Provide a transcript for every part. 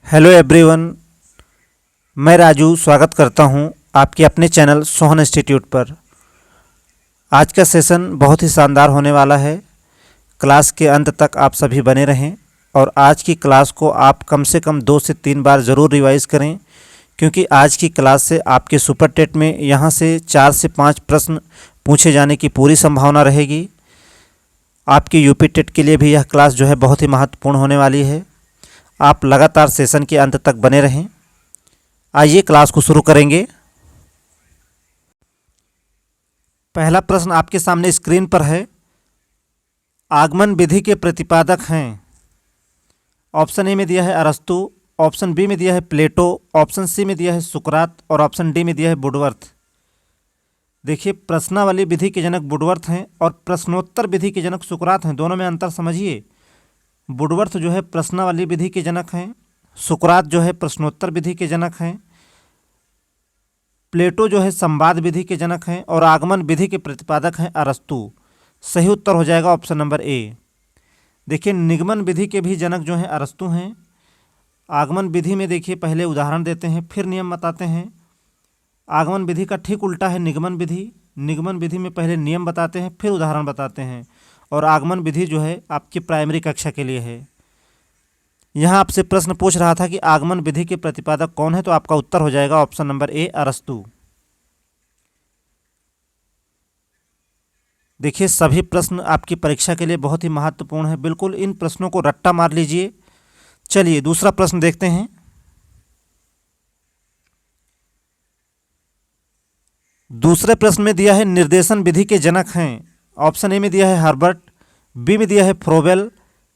Hello everyone, मैं राजू स्वागत करता हूं आपके अपने चैनल सोहन इंस्टीट्यूट पर। आज का सेशन बहुत ही शानदार होने वाला है। क्लास के अंत तक आप सभी बने रहें और आज की क्लास को आप कम से कम 2 से 3 बार ज़रूर रिवाइज़ करें, क्योंकि आज की क्लास से आपके सुपर टेट में यहाँ से 4 से 5 प्रश्न पूछे जाने की पूरी संभावना रहेगी। आपकी यूपी टेट के लिए भी यह क्लास जो है बहुत ही महत्वपूर्ण होने वाली है। आप लगातार सेशन के अंत तक बने रहें। आइए क्लास को शुरू करेंगे। पहला प्रश्न आपके सामने स्क्रीन पर है। आगमन विधि के प्रतिपादक हैं। ऑप्शन ए में दिया है अरस्तु, ऑप्शन बी में दिया है प्लेटो, ऑप्शन सी में दिया है सुकरात और ऑप्शन डी में दिया है वुडवर्थ। देखिए, प्रश्नावली विधि के जनक वुडवर्थ हैं और प्रश्नोत्तर विधि के जनक सुकरात हैं। दोनों में अंतर समझिए। वुडवर्थ जो है प्रश्नावली विधि के जनक हैं, सुकरात जो है प्रश्नोत्तर विधि के जनक हैं, प्लेटो जो है संवाद विधि के जनक हैं और आगमन विधि के प्रतिपादक हैं अरस्तु। सही उत्तर हो जाएगा ऑप्शन नंबर ए। देखिए, निगमन विधि के भी जनक जो हैं अरस्तु हैं। आगमन विधि में देखिए पहले उदाहरण देते हैं फिर नियम बताते हैं। आगमन विधि का ठीक उल्टा है निगमन विधि। निगमन विधि में पहले नियम बताते हैं फिर उदाहरण बताते हैं, और आगमन विधि जो है आपकी प्राइमरी कक्षा के लिए है। यहाँ आपसे प्रश्न पूछ रहा था कि आगमन विधि के प्रतिपादक कौन है, तो आपका उत्तर हो जाएगा ऑप्शन नंबर ए अरस्तु। देखिए, सभी प्रश्न आपकी परीक्षा के लिए बहुत ही महत्वपूर्ण है। बिल्कुल इन प्रश्नों को रट्टा मार लीजिए। चलिए दूसरा प्रश्न देखते हैं। दूसरे प्रश्न में दिया है निर्देशन विधि के जनक हैं। ऑप्शन ए में दिया है हर्बर्ट, बी में दिया है फ्रोबेल,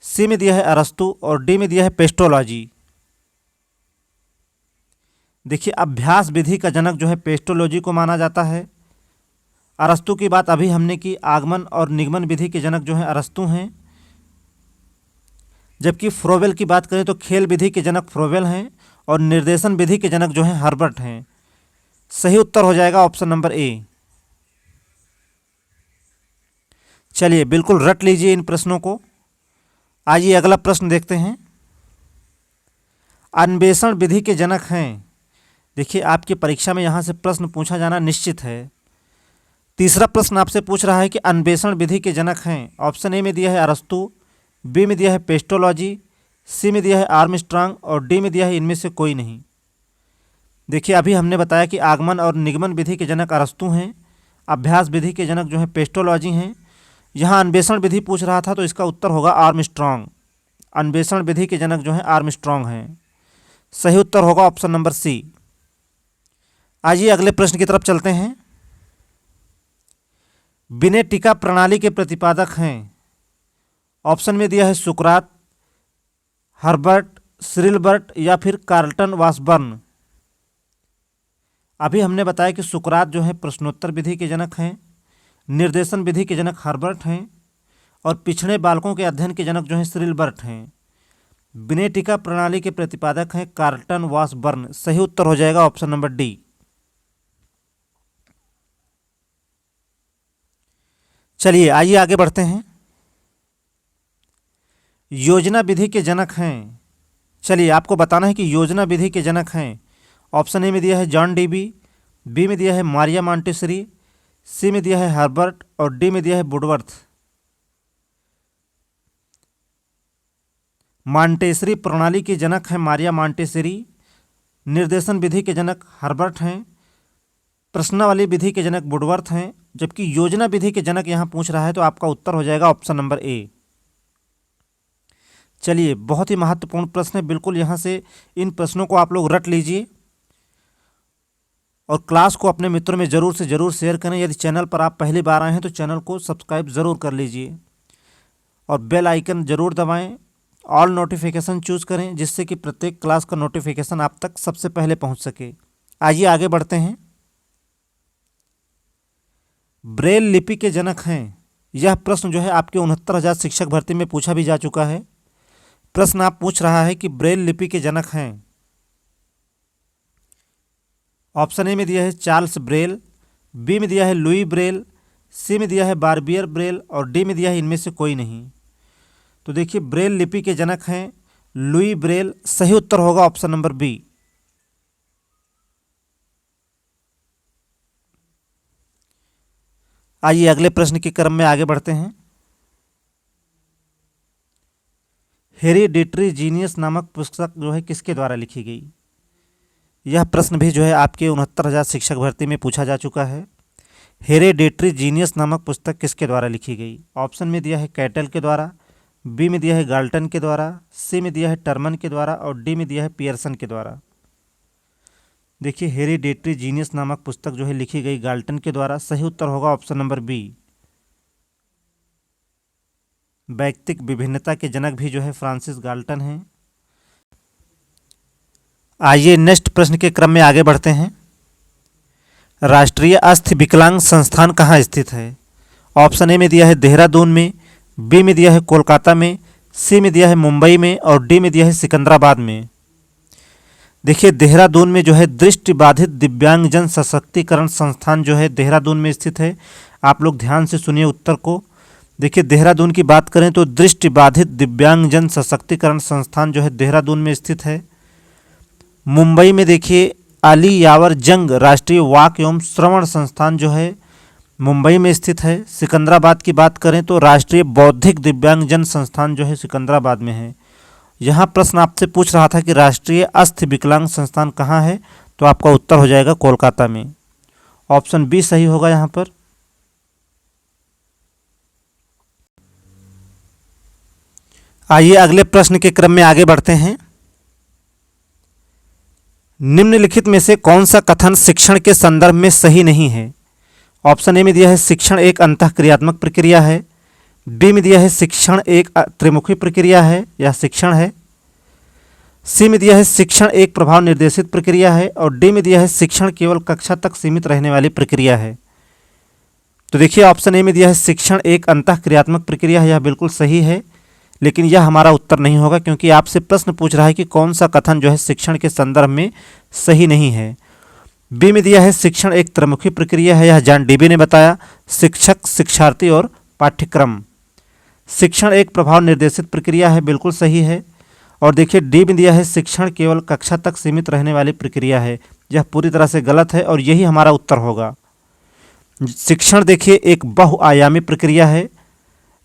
सी में दिया है अरस्तु और डी में दिया है पेस्टोलॉजी। देखिए, अभ्यास विधि का जनक जो है पेस्टोलॉजी को माना जाता है। अरस्तु की बात अभी हमने की। आगमन और निगमन विधि के जनक जो हैं अरस्तु हैं। जबकि फ्रोबेल की बात करें तो खेल विधि के जनक फ्रोबेल हैं और निर्देशन विधि के जनक जो हैं हर्बर्ट हैं। सही उत्तर हो जाएगा ऑप्शन नंबर ए। चलिए बिल्कुल रट लीजिए इन प्रश्नों को। आइए अगला प्रश्न देखते हैं। अन्वेषण विधि के जनक हैं। देखिए, आपकी परीक्षा में यहाँ से प्रश्न पूछा जाना निश्चित है। तीसरा प्रश्न आपसे पूछ रहा है कि अन्वेषण विधि के जनक हैं। ऑप्शन ए में दिया है अरस्तु, बी में दिया है पेस्टोलॉजी, सी में दिया है आर्मस्ट्रांग और डी में दिया है इनमें से कोई नहीं। देखिए, अभी हमने बताया कि आगमन और निगमन विधि के जनक अरस्तु हैं, अभ्यास विधि के जनक जो है पेस्टोलॉजी हैं। यहाँ अन्वेषण विधि पूछ रहा था तो इसका उत्तर होगा आर्मस्ट्रांग। अन्वेषण विधि के जनक जो है आर्मस्ट्रांग हैं। सही उत्तर होगा ऑप्शन नंबर सी। आइए अगले प्रश्न की तरफ चलते हैं। विनेटिका प्रणाली के प्रतिपादक हैं। ऑप्शन में दिया है सुकरात, हर्बर्ट, श्रिलबर्ट या फिर कार्लटन वासबर्न। अभी हमने बताया कि सुकरात जो है प्रश्नोत्तर विधि के जनक हैं, निर्देशन विधि के जनक हर्बर्ट हैं और पिछड़े बालकों के अध्ययन के जनक जो हैं श्रिलबर्ट हैं। विनेटिका प्रणाली के प्रतिपादक हैं कार्लटन वासबर्न। सही उत्तर हो जाएगा ऑप्शन नंबर डी। चलिए आइए आगे बढ़ते हैं। योजना विधि के जनक हैं। चलिए आपको बताना है कि योजना विधि के जनक हैं। ऑप्शन ए में दिया है जॉन डीबी, बी में दिया है मारिया मॉन्टेसरी, सी में दिया है हर्बर्ट और डी में दिया है वुडवर्थ। मॉन्टेसरी प्रणाली के जनक हैं मारिया मॉन्टेसरी। निर्देशन विधि के जनक हर्बर्ट हैं। प्रश्नावली विधि के जनक वुडवर्थ हैं। जबकि योजना विधि के जनक यहाँ पूछ रहा है तो आपका उत्तर हो जाएगा ऑप्शन नंबर ए। चलिए, बहुत ही महत्वपूर्ण प्रश्न है। बिल्कुल यहाँ से इन प्रश्नों को आप लोग रट लीजिए और क्लास को अपने मित्रों में ज़रूर से ज़रूर शेयर करें। यदि चैनल पर आप पहली बार आए हैं तो चैनल को सब्सक्राइब ज़रूर कर लीजिए और बेल आइकन ज़रूर दबाएं। ऑल नोटिफिकेशन चूज़ करें जिससे कि प्रत्येक क्लास का नोटिफिकेशन आप तक सबसे पहले पहुंच सके। आइए आगे बढ़ते हैं। ब्रेल लिपि के जनक हैं। यह प्रश्न जो है आपके 69,000 शिक्षक भर्ती में पूछा भी जा चुका है। प्रश्न आप पूछ रहा है कि ब्रेल लिपि के जनक हैं। ऑप्शन ए में दिया है चार्ल्स ब्रेल, बी में दिया है लुई ब्रेल, सी में दिया है बारबियर ब्रेल और डी में दिया है इनमें से कोई नहीं। तो देखिए, ब्रेल लिपि के जनक हैं लुई ब्रेल। सही उत्तर होगा ऑप्शन नंबर बी। आइए अगले प्रश्न के क्रम में आगे बढ़ते हैं। हेरिडिटरी जीनियस नामक पुस्तक जो है किसके द्वारा लिखी गई? यह प्रश्न भी जो है आपके 69,000 शिक्षक भर्ती में पूछा जा चुका है। हेरिडिटरी जीनियस नामक पुस्तक किसके द्वारा लिखी गई? ऑप्शन में दिया है कैटल के द्वारा, बी में दिया है गाल्टन के द्वारा, सी में दिया है टर्मन के द्वारा और डी में दिया है पियर्सन के द्वारा। देखिए हेरिडिटरी जीनियस नामक पुस्तक जो है लिखी गई गाल्टन के द्वारा। सही उत्तर होगा ऑप्शन नंबर बी। वैयक्तिक विभिन्नता के जनक भी जो है फ्रांसिस गाल्टन हैं। आइए नेक्स्ट प्रश्न के क्रम में आगे बढ़ते हैं। राष्ट्रीय अस्थि विकलांग संस्थान कहाँ स्थित है? ऑप्शन ए में दिया है देहरादून में, बी में दिया है कोलकाता में, सी में दिया है मुंबई में और डी में दिया है सिकंदराबाद में। देखिए देहरादून में जो है दृष्टिबाधित दिव्यांगजन सशक्तिकरण संस्थान जो है देहरादून में स्थित है। आप लोग ध्यान से सुनिए उत्तर को। देखिए देहरादून की बात करें तो दृष्टिबाधित दिव्यांगजन सशक्तिकरण संस्थान जो है देहरादून में स्थित है। मुंबई में देखिए अली यावर जंग राष्ट्रीय वाक एवं श्रवण संस्थान जो है मुंबई में स्थित है। सिकंदराबाद की बात करें तो राष्ट्रीय बौद्धिक दिव्यांगजन संस्थान जो है सिकंदराबाद में है। यहाँ प्रश्न आपसे पूछ रहा था कि राष्ट्रीय अस्थि विकलांग संस्थान कहाँ है, तो आपका उत्तर हो जाएगा कोलकाता में। ऑप्शन बी सही होगा यहाँ पर। आइए अगले प्रश्न के क्रम में आगे बढ़ते हैं। निम्नलिखित में से कौन सा कथन शिक्षण के संदर्भ में सही नहीं है? ऑप्शन ए में दिया है शिक्षण एक अंतःक्रियात्मक प्रक्रिया है, बी में दिया है शिक्षण एक त्रिमुखी प्रक्रिया है या शिक्षण है, सी में दिया है शिक्षण एक प्रभाव निर्देशित प्रक्रिया है और डी में दिया है शिक्षण केवल कक्षा तक सीमित रहने वाली प्रक्रिया है। तो देखिए ऑप्शन ए में दिया है शिक्षण एक अंतःक्रियात्मक प्रक्रिया है, यह बिल्कुल सही है, लेकिन यह हमारा उत्तर नहीं होगा क्योंकि आपसे प्रश्न पूछ रहा है कि कौन सा कथन जो है शिक्षण के संदर्भ में सही नहीं है। बी में दिया है शिक्षण एक त्रिमुखी प्रक्रिया है, यह जॉन डीबी ने बताया। शिक्षक, शिक्षार्थी और पाठ्यक्रम। शिक्षण एक प्रभाव निर्देशित प्रक्रिया है, बिल्कुल सही है। और देखिए डी में दिया है शिक्षण केवल कक्षा तक सीमित रहने वाली प्रक्रिया है, यह पूरी तरह से गलत है और यही हमारा उत्तर होगा। शिक्षण देखिए एक बहुआयामी प्रक्रिया है।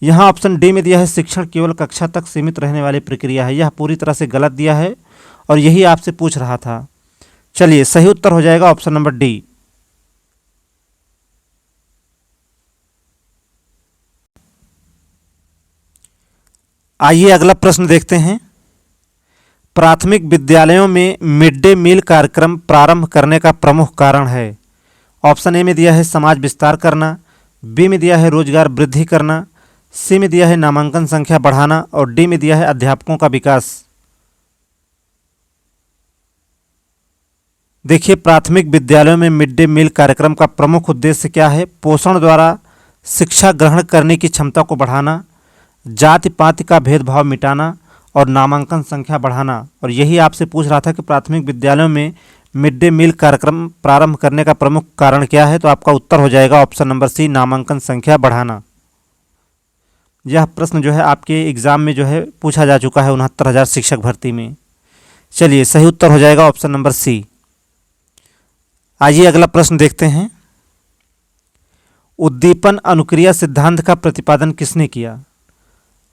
यहाँ ऑप्शन डी में दिया है शिक्षण केवल कक्षा तक सीमित रहने वाली प्रक्रिया है, यह पूरी तरह से गलत दिया है और यही आपसे पूछ रहा था। चलिए सही उत्तर हो जाएगा ऑप्शन नंबर डी। आइए अगला प्रश्न देखते हैं। प्राथमिक विद्यालयों में मिड डे मील कार्यक्रम प्रारंभ करने का प्रमुख कारण है। ऑप्शन ए में दिया है समाज विस्तार करना, बी में दिया है रोजगार वृद्धि करना, सी में दिया है नामांकन संख्या बढ़ाना और डी में दिया है अध्यापकों का विकास। देखिए प्राथमिक विद्यालयों में मिड डे मील कार्यक्रम का प्रमुख उद्देश्य क्या है? पोषण द्वारा शिक्षा ग्रहण करने की क्षमता को बढ़ाना, जाति पाति का भेदभाव मिटाना और नामांकन संख्या बढ़ाना। और यही आपसे पूछ रहा था कि प्राथमिक विद्यालयों में मिड डे मील कार्यक्रम प्रारंभ करने का प्रमुख कारण क्या है, तो आपका उत्तर हो जाएगा ऑप्शन नंबर सी, नामांकन संख्या बढ़ाना। यह प्रश्न जो है आपके एग्जाम में जो है पूछा जा चुका है 69,000 शिक्षक भर्ती में। चलिए सही उत्तर हो जाएगा ऑप्शन नंबर सी। आइए अगला प्रश्न देखते हैं। उद्दीपन अनुक्रिया सिद्धांत का प्रतिपादन किसने किया?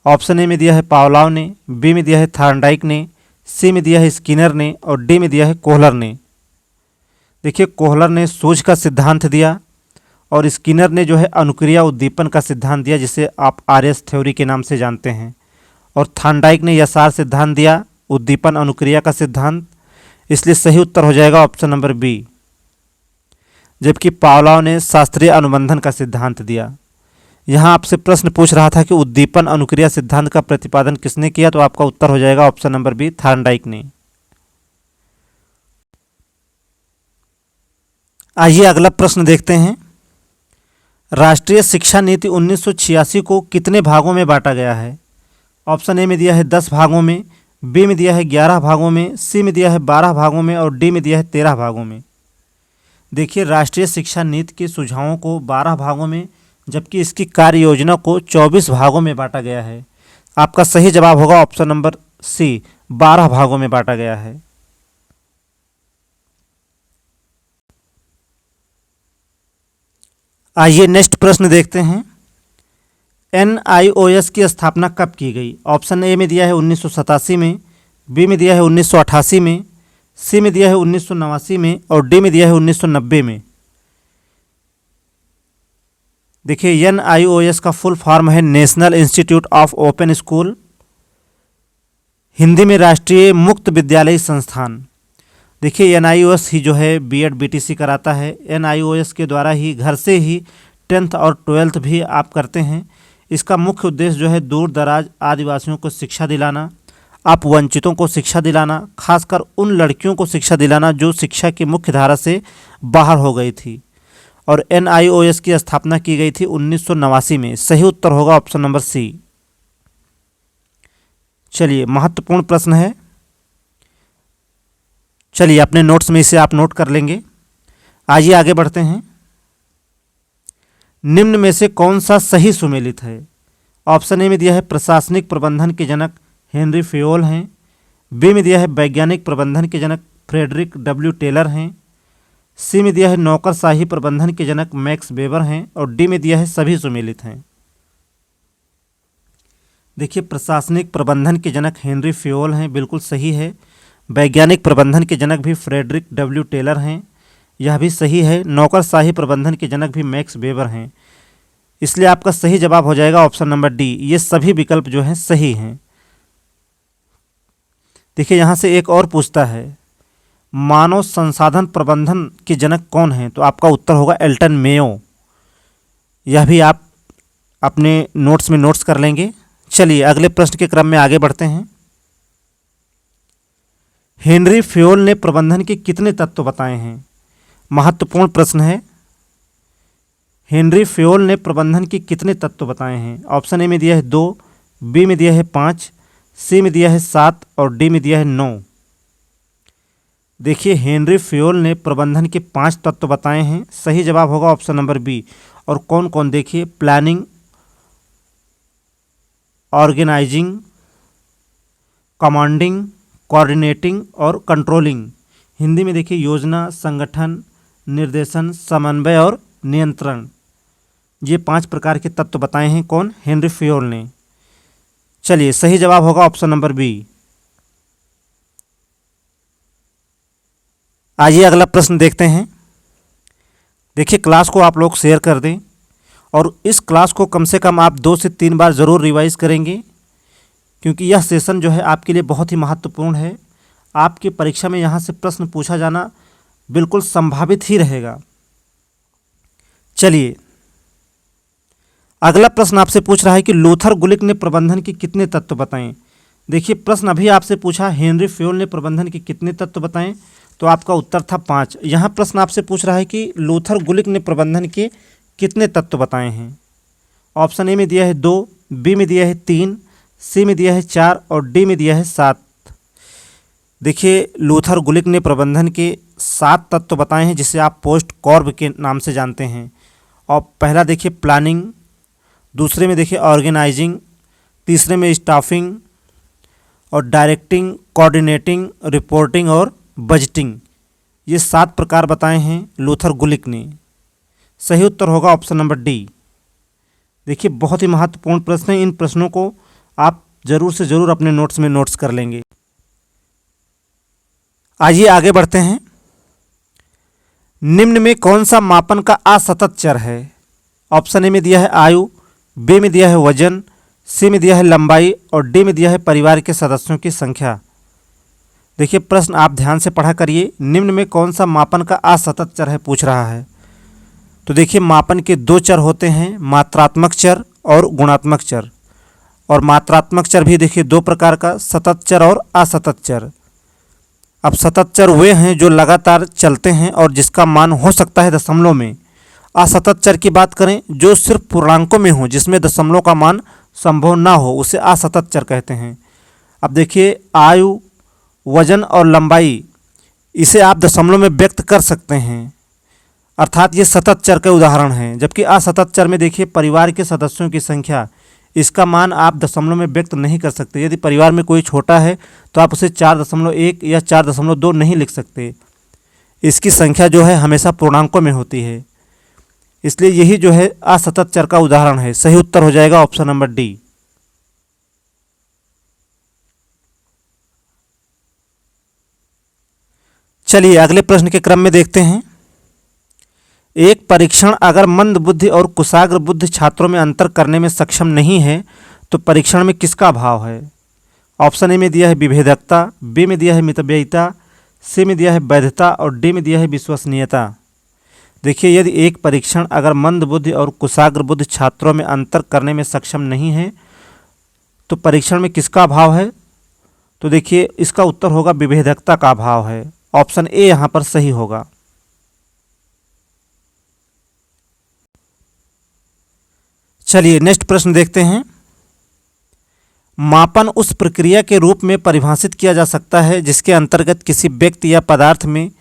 ऑप्शन ए में दिया है पावलोव ने, बी में दिया है थॉर्नडाइक ने, सी में दिया है स्किनर ने और डी में दिया है कोहलर ने। देखिए कोहलर ने सूझ का सिद्धांत दिया और स्किनर ने जो है अनुक्रिया उद्दीपन का सिद्धांत दिया, जिसे आप आरएस थ्योरी के नाम से जानते हैं। और थॉर्नडाइक ने यसार सिद्धांत दिया, उद्दीपन अनुक्रिया का सिद्धांत। इसलिए सही उत्तर हो जाएगा ऑप्शन नंबर बी। जबकि पावलोव ने शास्त्रीय अनुबंधन का सिद्धांत दिया। यहाँ आपसे प्रश्न पूछ रहा था कि उद्दीपन अनुक्रिया सिद्धांत का प्रतिपादन किसने किया, तो आपका उत्तर हो जाएगा ऑप्शन नंबर बी, थॉर्नडाइक ने। आइए अगला प्रश्न देखते हैं। राष्ट्रीय शिक्षा नीति 1986 को कितने भागों में बांटा गया है? ऑप्शन ए में दिया है 10 भागों में, बी में दिया है 11 भागों में, सी में दिया है 12 भागों में और डी में दिया है 13 भागों में। देखिए राष्ट्रीय शिक्षा नीति के सुझावों को 12 भागों में, जबकि इसकी कार्य योजना को 24 भागों में बांटा गया है। आपका सही जवाब होगा ऑप्शन नंबर सी, 12 भागों में बांटा गया है। आइए नेक्स्ट प्रश्न देखते हैं। NIOS की स्थापना कब की गई? ऑप्शन ए में दिया है 1987 में, बी में दिया है 1988 में, सी में दिया है 1989 में और डी में दिया है 1990 में। देखिए NIOS का फुल फॉर्म है national institute of open school, Hindi में राष्ट्रीय मुक्त विद्यालय संस्थान। देखिए NIOS ही जो है BEd BTC कराता है। NIOS के द्वारा ही घर से ही 10th और 12th भी आप करते हैं। इसका मुख्य उद्देश्य जो है दूर दराज आदिवासियों को शिक्षा दिलाना, आप वंचितों को शिक्षा दिलाना, खासकर उन लड़कियों को शिक्षा दिलाना जो शिक्षा की मुख्य धारा से बाहर हो गई थी। और NIOS की स्थापना की गई थी 1989 में। सही उत्तर होगा ऑप्शन नंबर सी। चलिए महत्वपूर्ण प्रश्न है, चलिए अपने नोट्स में इसे आप नोट कर लेंगे। आइए आगे बढ़ते हैं। निम्न में से कौन सा सही सुमेलित है? ऑप्शन ए में दिया है प्रशासनिक प्रबंधन के जनक हेनरी फेयोल हैं, बी में दिया है वैज्ञानिक प्रबंधन के जनक फ्रेडरिक W टेलर हैं, सी में दिया है नौकरशाही प्रबंधन के जनक मैक्स वेबर हैं और डी में दिया है सभी सुमेलित हैं। देखिए प्रशासनिक प्रबंधन के जनक हेनरी फेयोल हैं, बिल्कुल सही है। वैज्ञानिक प्रबंधन के जनक भी फ्रेडरिक W टेलर हैं, यह भी सही है। नौकरशाही प्रबंधन के जनक भी मैक्स वेबर हैं। इसलिए आपका सही जवाब हो जाएगा ऑप्शन नंबर डी। ये सभी विकल्प जो हैं सही हैं। देखिए यहाँ से एक और पूछता है मानव संसाधन प्रबंधन के जनक कौन हैं? तो आपका उत्तर होगा एल्टन मेयो। यह भी आप अपने नोट्स में नोट्स कर लेंगे। चलिए अगले प्रश्न के क्रम में आगे बढ़ते हैं। हेनरी फेयोल ने प्रबंधन के कितने तत्व बताए हैं? महत्वपूर्ण प्रश्न है। हेनरी फेयोल ने प्रबंधन के कितने तत्व बताए हैं? ऑप्शन ए में दिया है 2, बी में दिया है 5, सी में दिया है 7 और डी में दिया है 9। देखिए हेनरी फेयोल ने प्रबंधन के 5 तत्व बताए हैं। सही जवाब होगा ऑप्शन नंबर बी। और कौन कौन? देखिए प्लानिंग, ऑर्गेनाइजिंग, कमांडिंग, कोऑर्डिनेटिंग और कंट्रोलिंग। हिंदी में देखिए योजना, संगठन, निर्देशन, समन्वय और नियंत्रण। ये 5 प्रकार के तत्व बताए हैं कौन? हेनरी फेयोल ने। चलिए सही जवाब होगा ऑप्शन नंबर बी। आइए अगला प्रश्न देखते हैं। देखिए क्लास को आप लोग शेयर कर दें और इस क्लास को कम से कम आप 2 से 3 बार ज़रूर रिवाइज करेंगे, क्योंकि यह सेशन जो है आपके लिए बहुत ही महत्वपूर्ण है। आपकी परीक्षा में यहाँ से प्रश्न पूछा जाना बिल्कुल संभावित ही रहेगा। चलिए अगला प्रश्न आपसे पूछ रहा है कि लूथर गुलिक ने प्रबंधन के कितने तत्व बताएं? देखिए प्रश्न अभी आपसे पूछा हेनरी फेयोल ने प्रबंधन के कितने तत्व बताएं, तो आपका उत्तर था 5। यहाँ प्रश्न आपसे पूछ रहा है कि लूथर गुलिक ने प्रबंधन के कितने तत्व बताए हैं? ऑप्शन ए में दिया है 2, बी में दिया है 3, सी में दिया है 4 और डी में दिया है 7। देखिए लूथर गुलिक ने प्रबंधन के 7 तत्व बताए हैं, जिसे आप पोस्ट कॉर्ब के नाम से जानते हैं। और पहला देखिए प्लानिंग, दूसरे में देखिए ऑर्गेनाइजिंग, तीसरे में स्टाफिंग और डायरेक्टिंग, कोऑर्डिनेटिंग, रिपोर्टिंग और बजटिंग। ये 7 प्रकार बताए हैं लूथर गुलिक ने। सही उत्तर होगा ऑप्शन नंबर डी। देखिए बहुत ही महत्वपूर्ण प्रश्न है। इन प्रश्नों को आप ज़रूर से ज़रूर अपने नोट्स में नोट्स कर लेंगे। आइए आगे बढ़ते हैं। निम्न में कौन सा मापन का असतत चर है? ऑप्शन ए में दिया है आयु, बी में दिया है वजन, सी में दिया है लंबाई और डी में दिया है परिवार के सदस्यों की संख्या। देखिए प्रश्न आप ध्यान से पढ़ा करिए। निम्न में कौन सा मापन का असतत चर है पूछ रहा है। तो देखिए मापन के 2 चर होते हैं, मात्रात्मक चर और गुणात्मक चर। और मात्रात्मक चर भी देखिए 2 प्रकार का, सतत चर और असतत चर। अब सतत चर वे हैं जो लगातार चलते हैं और जिसका मान हो सकता है दशमलव में। असतत चर की बात करें जो सिर्फ पूर्णांकों में हो, जिसमें दशमलव का मान संभव ना हो, उसे असतत चर कहते हैं। अब देखिए आयु, वजन और लंबाई, इसे आप दशमलव में व्यक्त कर सकते हैं, अर्थात ये सतत चर के उदाहरण हैं। जबकि असतत चर में देखिए परिवार के सदस्यों की संख्या, इसका मान आप दशमलव में व्यक्त नहीं कर सकते। यदि परिवार में कोई छोटा है तो आप उसे 4.1 या 4.2 नहीं लिख सकते। इसकी संख्या जो है हमेशा पूर्णांकों में होती है, इसलिए यही जो है असतत चर का उदाहरण है। सही उत्तर हो जाएगा ऑप्शन नंबर डी। चलिए अगले प्रश्न के क्रम में देखते हैं। एक परीक्षण अगर मंद बुद्धि और कुशाग्र बुद्धि छात्रों में अंतर करने में सक्षम नहीं है तो परीक्षण में किसका अभाव है? ऑप्शन ए में दिया है विभेदकता, बी में दिया है मितव्ययिता, सी में दिया है वैधता और डी में दिया है विश्वसनीयता। देखिए, यदि एक परीक्षण अगर मंद बुद्धि और कुशाग्र बुद्धि छात्रों में अंतर करने में सक्षम नहीं है तो परीक्षण में किसका अभाव है? तो देखिए इसका उत्तर होगा विभेदकता का अभाव है। ऑप्शन ए यहाँ पर सही होगा। चलिए नेक्स्ट प्रश्न देखते हैं। मापन उस प्रक्रिया के रूप में परिभाषित किया जा सकता है जिसके अंतर्गत किसी व्यक्ति या पदार्थ में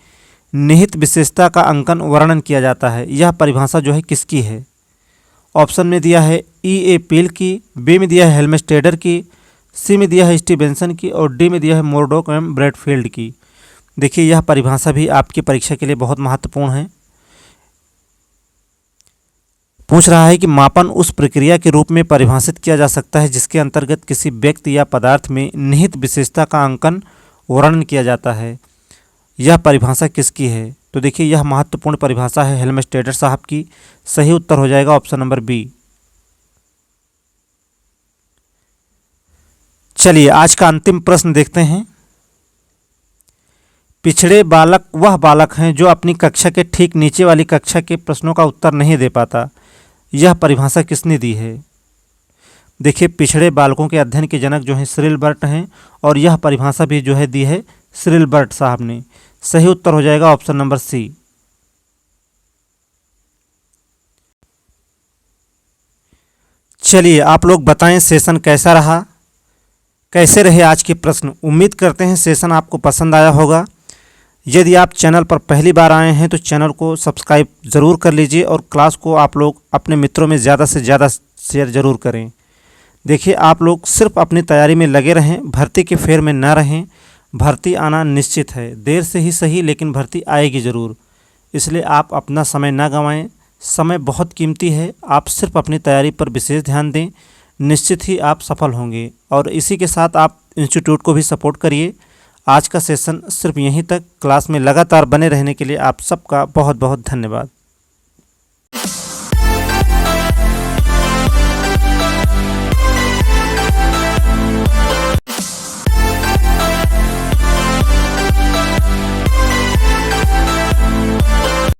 निहित विशेषता का अंकन वर्णन किया जाता है। यह परिभाषा जो है किसकी है? ऑप्शन में दिया है ई ए पील की, बी में दिया है हेल्मस्टेडर की, सी में दिया है स्टीवेंसन की और डी में दिया है मोरडॉक एवं ब्रैडफील्ड की। देखिए यह परिभाषा भी आपकी परीक्षा के लिए बहुत महत्वपूर्ण है। पूछ रहा है कि मापन उस प्रक्रिया के रूप में परिभाषित किया जा सकता है जिसके अंतर्गत किसी व्यक्ति या पदार्थ में निहित विशेषता का अंकन वर्णन किया जाता है। यह परिभाषा किसकी है? तो देखिए यह महत्वपूर्ण परिभाषा है हेल्मस्टेडर साहब की। सही उत्तर हो जाएगा ऑप्शन नंबर बी। चलिए आज का अंतिम प्रश्न देखते हैं। पिछड़े बालक वह बालक हैं जो अपनी कक्षा के ठीक नीचे वाली कक्षा के प्रश्नों का उत्तर नहीं दे पाता। यह परिभाषा किसने दी है? देखिए पिछड़े बालकों के अध्ययन के जनक जो हैं श्रीलबर्ट हैं और यह परिभाषा भी जो है दी है श्रीलबर्ट साहब ने। सही उत्तर हो जाएगा ऑप्शन नंबर सी। चलिए आप लोग बताएं सेशन कैसा रहा, कैसे रहे आज के प्रश्न। उम्मीद करते हैं सेशन आपको पसंद आया होगा। यदि आप चैनल पर पहली बार आए हैं तो चैनल को सब्सक्राइब ज़रूर कर लीजिए और क्लास को आप लोग अपने मित्रों में ज़्यादा से ज़्यादा शेयर ज़रूर करें। देखिए आप लोग सिर्फ अपनी तैयारी में लगे रहें, भर्ती के फेर में ना रहें। भर्ती आना निश्चित है, देर से ही सही लेकिन भर्ती आएगी ज़रूर। इसलिए आप अपना समय ना गंवाएं, समय बहुत कीमती है। आप सिर्फ अपनी तैयारी पर विशेष ध्यान दें, निश्चित ही आप सफल होंगे। और इसी के साथ आप इंस्टीट्यूट को भी सपोर्ट करिए। आज का सेशन सिर्फ यहीं तक। क्लास में लगातार बने रहने के लिए आप सबका बहुत बहुत धन्यवाद।